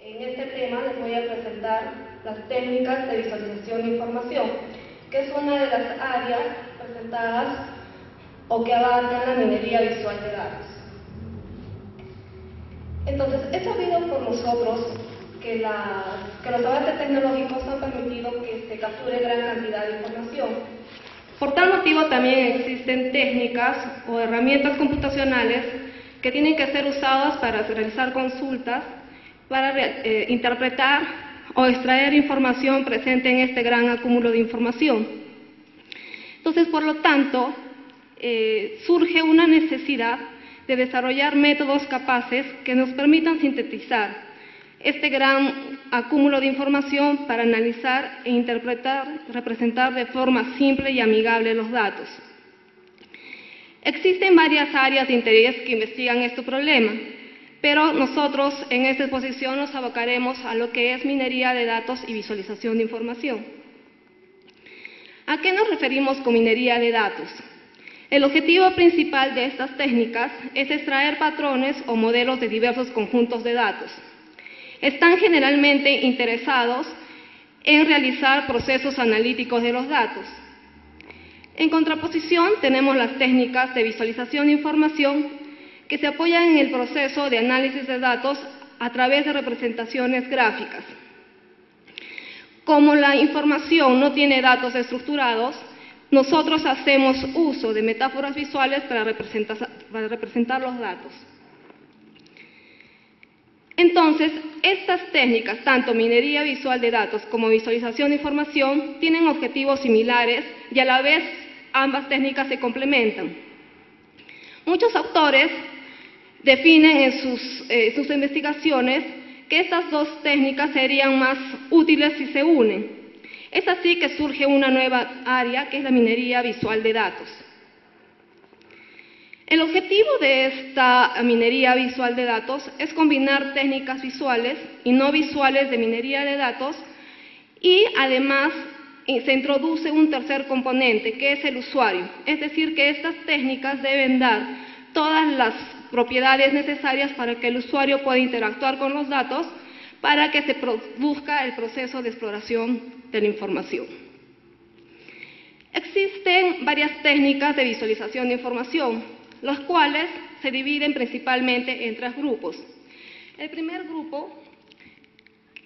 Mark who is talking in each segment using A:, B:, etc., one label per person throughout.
A: En este tema les voy a presentar las técnicas de visualización de información, que es una de las áreas presentadas o que abarcan la minería visual de datos. Entonces, es sabido por nosotros que los avances tecnológicos han permitido que se capture gran cantidad de información. Por tal motivo también existen técnicas o herramientas computacionales que tienen que ser usadas para realizar consultas, para interpretar o extraer información presente en este gran acúmulo de información. Entonces, por lo tanto, surge una necesidad de desarrollar métodos capaces que nos permitan sintetizar este gran acúmulo de información para analizar e interpretar, representar de forma simple y amigable los datos. Existen varias áreas de interés que investigan este problema, pero nosotros en esta exposición nos abocaremos a lo que es minería de datos y visualización de información. ¿A qué nos referimos con minería de datos? El objetivo principal de estas técnicas es extraer patrones o modelos de diversos conjuntos de datos. Están generalmente interesados en realizar procesos analíticos de los datos. En contraposición, tenemos las técnicas de visualización de información que se apoyan en el proceso de análisis de datos a través de representaciones gráficas. Como la información no tiene datos estructurados, nosotros hacemos uso de metáforas visuales para representar los datos. Entonces, estas técnicas, tanto minería visual de datos como visualización de información, tienen objetivos similares y a la vez ambas técnicas se complementan. Muchos autores definen en sus investigaciones que estas dos técnicas serían más útiles si se unen. Es así que surge una nueva área que es la minería visual de datos. El objetivo de esta minería visual de datos es combinar técnicas visuales y no visuales de minería de datos y además se introduce un tercer componente que es el usuario. Es decir, que estas técnicas deben dar todas las propiedades necesarias para que el usuario pueda interactuar con los datos para que se produzca el proceso de exploración de la información. Existen varias técnicas de visualización de información, las cuales se dividen principalmente en tres grupos. El primer grupo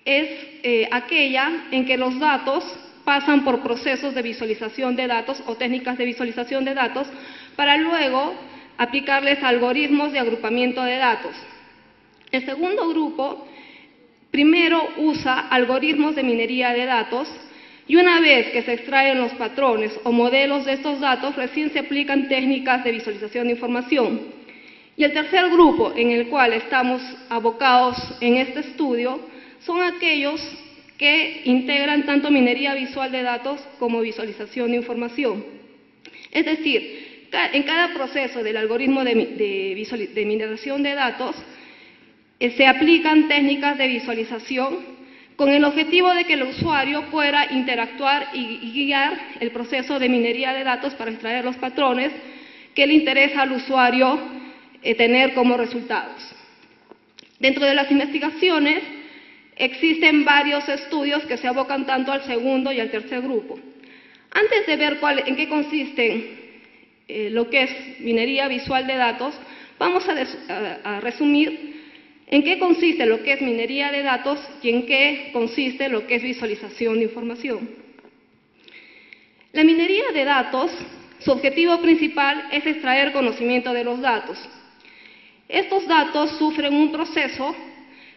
A: es aquella en que los datos pasan por procesos de visualización de datos o técnicas de visualización de datos para luego aplicarles algoritmos de agrupamiento de datos. El segundo grupo primero usa algoritmos de minería de datos y una vez que se extraen los patrones o modelos de estos datos, recién se aplican técnicas de visualización de información. Y el tercer grupo en el cual estamos abocados en este estudio son aquellos que integran tanto minería visual de datos como visualización de información. Es decir, en cada proceso del algoritmo de mineración de datos se aplican técnicas de visualización con el objetivo de que el usuario pueda interactuar y guiar el proceso de minería de datos para extraer los patrones que le interesa al usuario tener como resultados. Dentro de las investigaciones existen varios estudios que se abocan tanto al segundo y al tercer grupo. Antes de ver en qué consisten lo que es minería visual de datos, vamos a resumir en qué consiste lo que es minería de datos y en qué consiste lo que es visualización de información. La minería de datos, su objetivo principal es extraer conocimiento de los datos. Estos datos sufren un proceso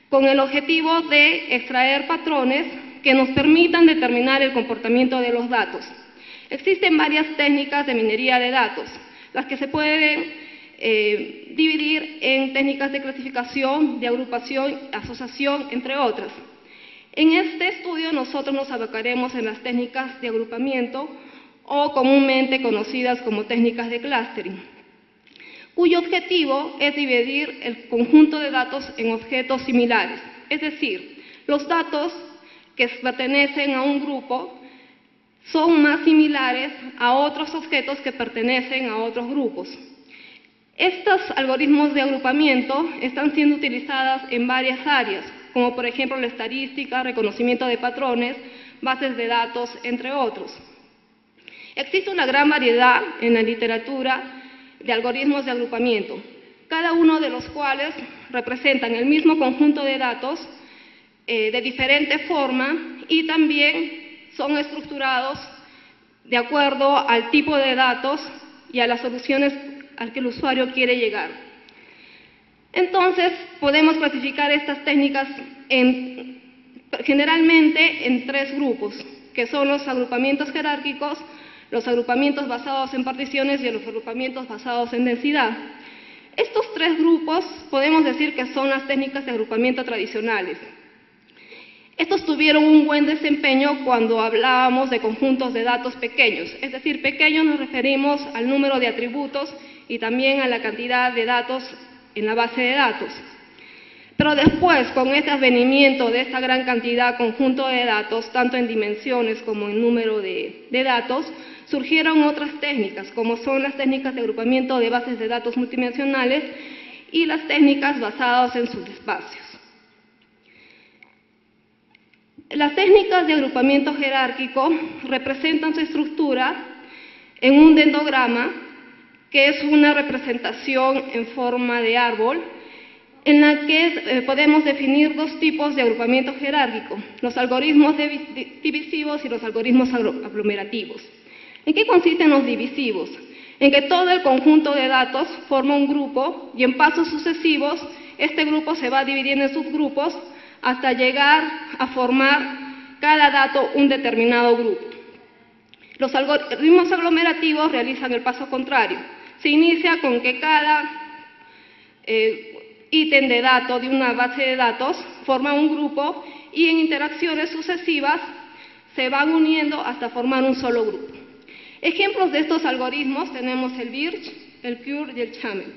A: con el objetivo de extraer patrones que nos permitan determinar el comportamiento de los datos. Existen varias técnicas de minería de datos, las que se pueden dividir en técnicas de clasificación, de agrupación, asociación, entre otras. En este estudio nosotros nos abocaremos en las técnicas de agrupamiento o comúnmente conocidas como técnicas de clustering, cuyo objetivo es dividir el conjunto de datos en objetos similares, es decir, los datos que pertenecen a un grupo son más similares a otros objetos que pertenecen a otros grupos. Estos algoritmos de agrupamiento están siendo utilizados en varias áreas, como por ejemplo la estadística, reconocimiento de patrones, bases de datos, entre otros. Existe una gran variedad en la literatura de algoritmos de agrupamiento, cada uno de los cuales representan el mismo conjunto de datos de diferente forma y también son estructurados de acuerdo al tipo de datos y a las soluciones al que el usuario quiere llegar. Entonces, podemos clasificar estas técnicas generalmente en tres grupos, que son los agrupamientos jerárquicos, los agrupamientos basados en particiones y los agrupamientos basados en densidad. Estos tres grupos podemos decir que son las técnicas de agrupamiento tradicionales. Estos tuvieron un buen desempeño cuando hablábamos de conjuntos de datos pequeños, es decir, pequeños nos referimos al número de atributos y también a la cantidad de datos en la base de datos. Pero después, con este advenimiento de esta gran cantidad, conjunto de datos, tanto en dimensiones como en número de datos, surgieron otras técnicas, como son las técnicas de agrupamiento de bases de datos multidimensionales y las técnicas basadas en subespacios. Las técnicas de agrupamiento jerárquico representan su estructura en un dendrograma, que es una representación en forma de árbol, en la que podemos definir dos tipos de agrupamiento jerárquico, los algoritmos divisivos y los algoritmos aglomerativos. ¿En qué consisten los divisivos? En que todo el conjunto de datos forma un grupo y en pasos sucesivos este grupo se va dividiendo en subgrupos hasta llegar a formar cada dato un determinado grupo. Los algoritmos aglomerativos realizan el paso contrario. Se inicia con que cada ítem de datos de una base de datos forma un grupo y en interacciones sucesivas se van uniendo hasta formar un solo grupo. Ejemplos de estos algoritmos tenemos el BIRCH, el CURE y el CHAMEL.